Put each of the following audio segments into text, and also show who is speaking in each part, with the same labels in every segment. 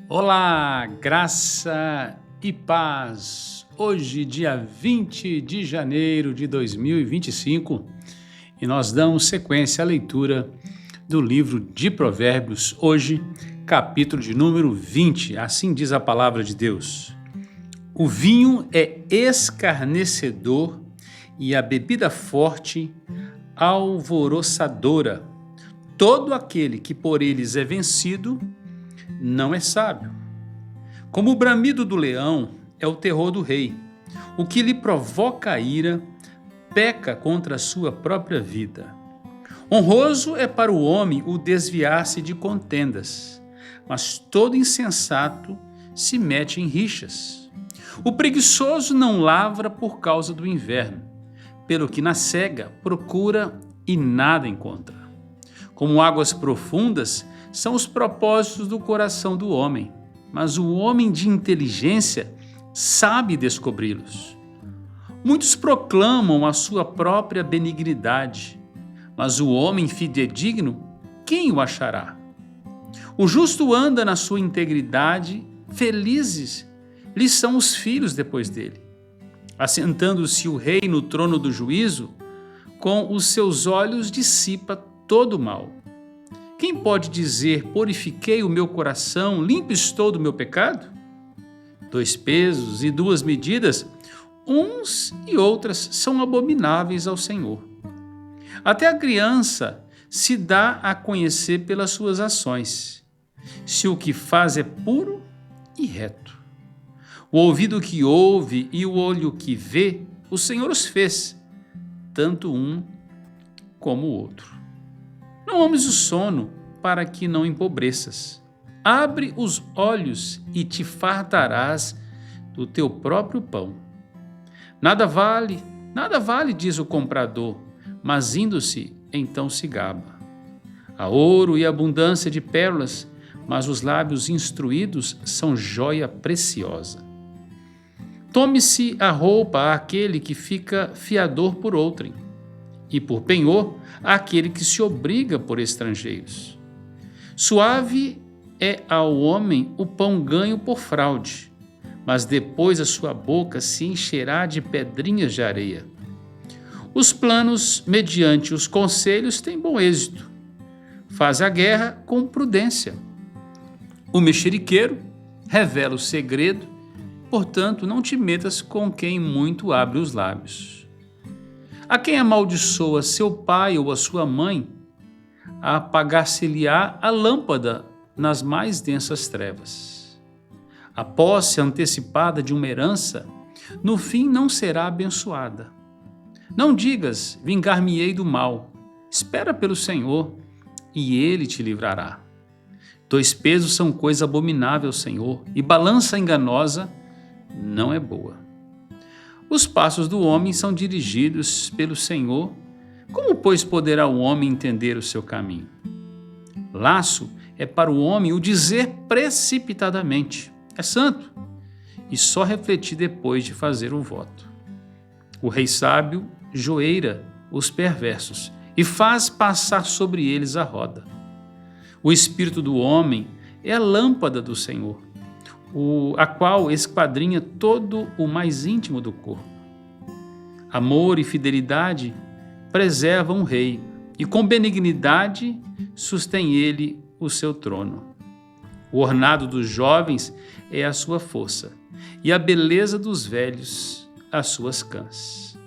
Speaker 1: Olá, graça e paz. Hoje, dia 20 de janeiro de 2025, e nós damos sequência à leitura do livro de Provérbios, hoje, capítulo de número 20. Assim diz a palavra de Deus. O vinho é escarnecedor e a bebida forte alvoroçadora. Todo aquele que por eles é vencido não é sábio. Como o bramido do leão é o terror do rei, o que lhe provoca a ira peca contra a sua própria vida. Honroso é para o homem o desviar-se de contendas, mas todo insensato se mete em rixas. O preguiçoso não lavra por causa do inverno, pelo que na cega procura e nada encontra. Como águas profundas são os propósitos do coração do homem, mas o homem de inteligência sabe descobri-los. Muitos proclamam a sua própria benignidade, mas o homem fidedigno, quem o achará? O justo anda na sua integridade, felizes lhe são os filhos depois dele. Assentando-se o rei no trono do juízo, com os seus olhos dissipa todo o mal. Quem pode dizer, purifiquei o meu coração, limpo estou do meu pecado? 2 pesos e 2 medidas, uns e outras são abomináveis ao Senhor. Até a criança se dá a conhecer pelas suas ações, se o que faz é puro e reto. O ouvido que ouve e o olho que vê, o Senhor os fez, tanto um como o outro. Não ames o sono, para que não empobreças. Abre os olhos e te fartarás do teu próprio pão. Nada vale, diz o comprador, mas indo-se, então se gaba. Há ouro e abundância de pérolas, mas os lábios instruídos são joia preciosa. Tome-se a roupa àquele que fica fiador por outrem, e por penhor àquele que se obriga por estrangeiros. Suave é ao homem o pão ganho por fraude, mas depois a sua boca se encherá de pedrinhas de areia. Os planos mediante os conselhos têm bom êxito. Faz a guerra com prudência. O mexeriqueiro revela o segredo, portanto não te metas com quem muito abre os lábios. A quem amaldiçoa seu pai ou a sua mãe, apagar-se-lhe-á a lâmpada nas mais densas trevas. A posse antecipada de uma herança, no fim não será abençoada. Não digas, vingar-me-ei do mal. Espera pelo Senhor, e Ele te livrará. 2 pesos são coisa abominável ao Senhor, e balança enganosa não é boa. Os passos do homem são dirigidos pelo Senhor. Como, pois, poderá o homem entender o seu caminho? Laço é para o homem o dizer precipitadamente, é santo, e só refletir depois de fazer o voto. O rei sábio joeira os perversos e faz passar sobre eles a roda. O espírito do homem é a lâmpada do Senhor, a qual esquadrinha todo o mais íntimo do corpo. Amor e fidelidade preservam o rei, e com benignidade sustém ele o seu trono. O ornado dos jovens é a sua força, e a beleza dos velhos as suas cãs.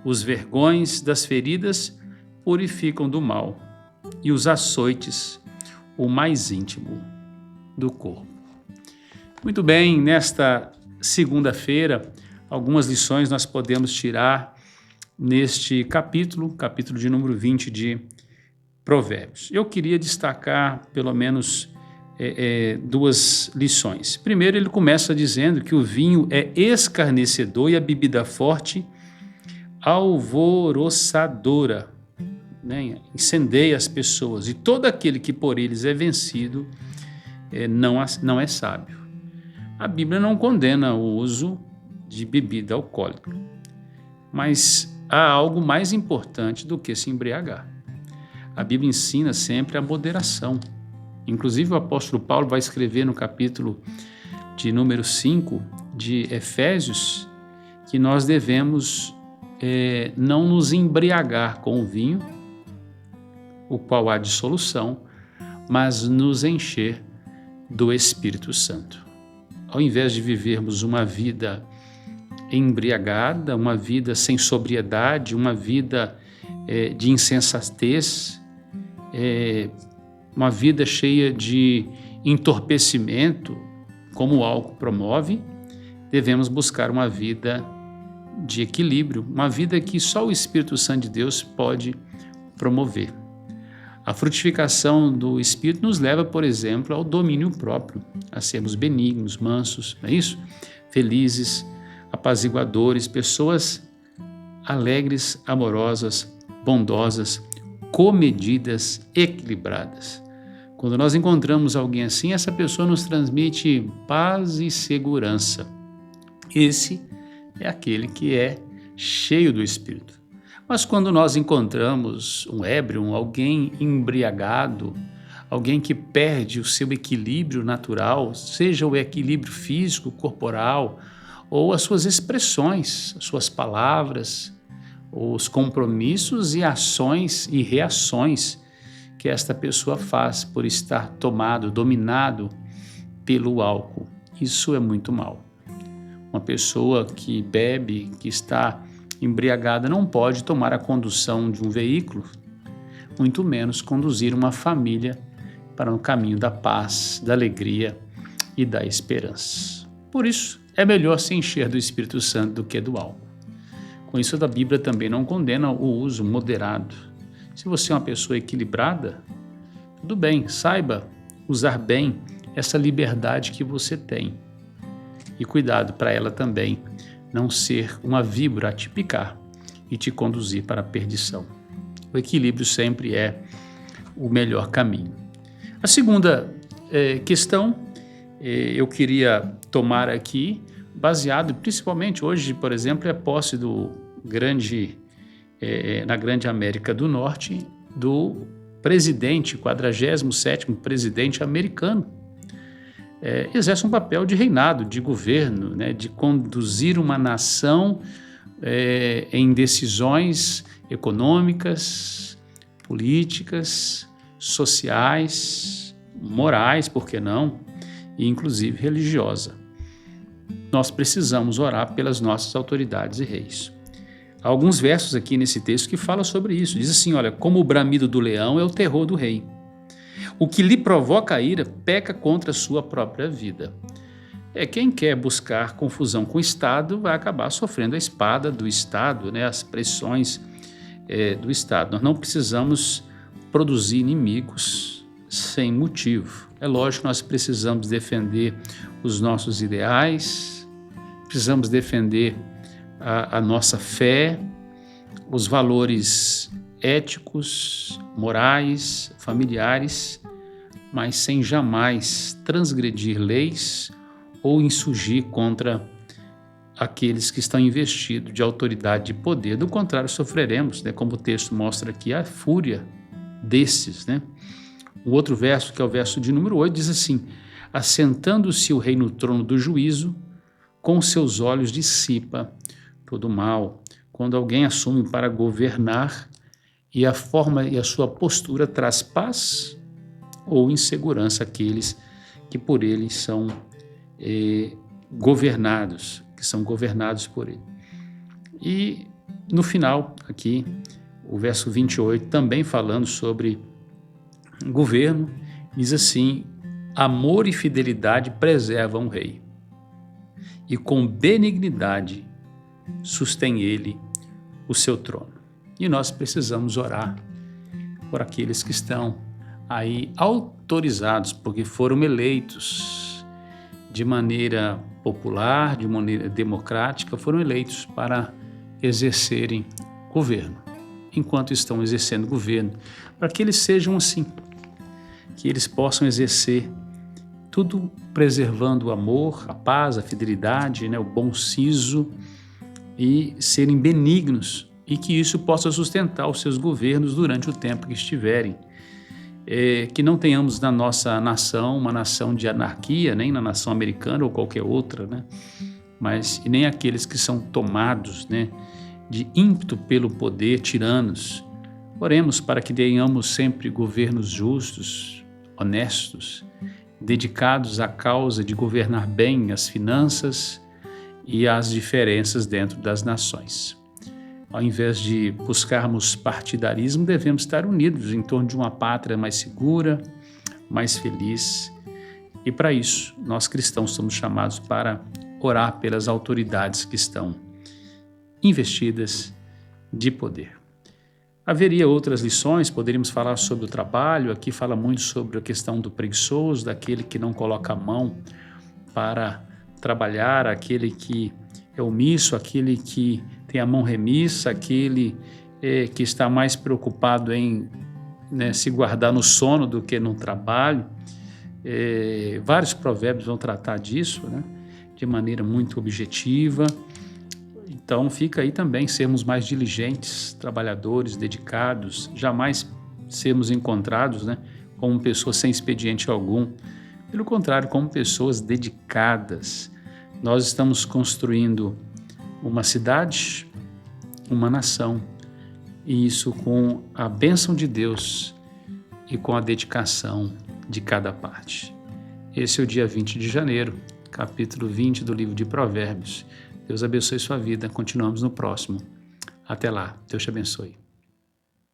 Speaker 1: Os vergões das feridas purificam do mal, e os açoites o mais íntimo do corpo. Muito bem, nesta segunda-feira, algumas lições nós podemos tirar neste capítulo de número 20 de Provérbios. Eu queria destacar pelo menos 2 lições. Primeiro, ele começa dizendo que o vinho é escarnecedor e a bebida forte alvoroçadora, né? Incendeia as pessoas, e todo aquele que por eles é vencido não é sábio. A Bíblia não condena o uso de bebida alcoólica, mas há algo mais importante do que se embriagar. A Bíblia ensina sempre a moderação Inclusive o apóstolo Paulo vai escrever no capítulo de número 5 de Efésios que nós devemos não nos embriagar com o vinho, o qual há dissolução, mas nos encher do Espírito Santo. Ao invés de vivermos uma vida embriagada, uma vida sem sobriedade, uma vida de insensatez, uma vida cheia de entorpecimento, como o álcool promove, devemos buscar uma vida de equilíbrio, uma vida que só o Espírito Santo de Deus pode promover. A frutificação do Espírito nos leva, por exemplo, ao domínio próprio, a sermos benignos, mansos, não é isso? Felizes, apaziguadores, pessoas alegres, amorosas, bondosas, comedidas, equilibradas. Quando nós encontramos alguém assim, essa pessoa nos transmite paz e segurança. Esse é aquele que é cheio do Espírito. Mas quando nós encontramos um ébrio, alguém embriagado, alguém que perde o seu equilíbrio natural, seja o equilíbrio físico, corporal, ou as suas expressões, as suas palavras, os compromissos e ações e reações que esta pessoa faz por estar tomado, dominado pelo álcool. Isso é muito mal. Uma pessoa que bebe, que está embriagada, não pode tomar a condução de um veículo, muito menos conduzir uma família para um caminho da paz, da alegria e da esperança. Por isso, é melhor se encher do Espírito Santo do que do álcool. Com isso, a Bíblia também não condena o uso moderado. Se você é uma pessoa equilibrada, tudo bem, saiba usar bem essa liberdade que você tem. E cuidado para ela também não ser uma víbora a te picar e te conduzir para a perdição. O equilíbrio sempre é o melhor caminho. A segunda questão eu queria tomar aqui, baseado principalmente hoje, por exemplo, é a posse na grande América do Norte, do presidente, 47º presidente americano. Exerce um papel de reinado, de governo, né, de conduzir uma nação em decisões econômicas, políticas, sociais, morais, por que não, e inclusive religiosa. Nós precisamos orar pelas nossas autoridades e reis. Há alguns versos aqui nesse texto que falam sobre isso. Diz assim, olha, como o bramido do leão é o terror do rei. O que lhe provoca a ira peca contra a sua própria vida. Quem quer buscar confusão com o Estado vai acabar sofrendo a espada do Estado, né, as pressões do Estado. Nós não precisamos produzir inimigos sem motivo. É lógico que nós precisamos defender os nossos ideais, precisamos defender a nossa fé, os valores éticos, morais, familiares, mas sem jamais transgredir leis ou insurgir contra aqueles que estão investidos de autoridade e poder. Do contrário, sofreremos, né? Como o texto mostra aqui, a fúria desses, né? O outro verso, que é o verso de número 8, diz assim, assentando-se o rei no trono do juízo, com seus olhos dissipa todo o mal. Quando alguém assume para governar e a forma e a sua postura traz paz ou insegurança àqueles que por ele são governados, que são governados por ele. E no final, aqui, o verso 28, também falando sobre governo, diz assim, amor e fidelidade preservam o rei, e com benignidade sustém ele o seu trono. E nós precisamos orar por aqueles que estão aí autorizados, porque foram eleitos de maneira popular, de maneira democrática, foram eleitos para exercerem governo. Enquanto estão exercendo governo, para que eles sejam assim, que eles possam exercer tudo preservando o amor, a paz, a fidelidade, né, o bom siso, e serem benignos, e que isso possa sustentar os seus governos durante o tempo que estiverem que não tenhamos na nossa nação uma nação de anarquia, nem na nação americana ou qualquer outra, né? Mas e nem aqueles que são tomados, né, de ímpeto pelo poder, tiranos. Oremos para que tenhamos sempre governos justos, honestos, dedicados à causa de governar bem as finanças e as diferenças dentro das nações. Ao invés de buscarmos partidarismo, devemos estar unidos em torno de uma pátria mais segura, mais feliz. E para isso, nós cristãos somos chamados para orar pelas autoridades que estão investidas de poder. Haveria outras lições, poderíamos falar sobre o trabalho. Aqui fala muito sobre a questão do preguiçoso, daquele que não coloca a mão para trabalhar, aquele que é omisso, aquele que tem a mão remissa, aquele que está mais preocupado em, né, se guardar no sono do que no trabalho. Vários provérbios vão tratar disso, né, de maneira muito objetiva. Então fica aí também sermos mais diligentes, trabalhadores, dedicados, jamais sermos encontrados, né, como pessoas sem expediente algum. Pelo contrário, como pessoas dedicadas. Nós estamos construindo uma cidade, uma nação, e isso com a bênção de Deus e com a dedicação de cada parte. Esse é o dia 20 de janeiro, capítulo 20 do livro de Provérbios. Deus abençoe sua vida. Continuamos no próximo. Até lá. Deus te abençoe.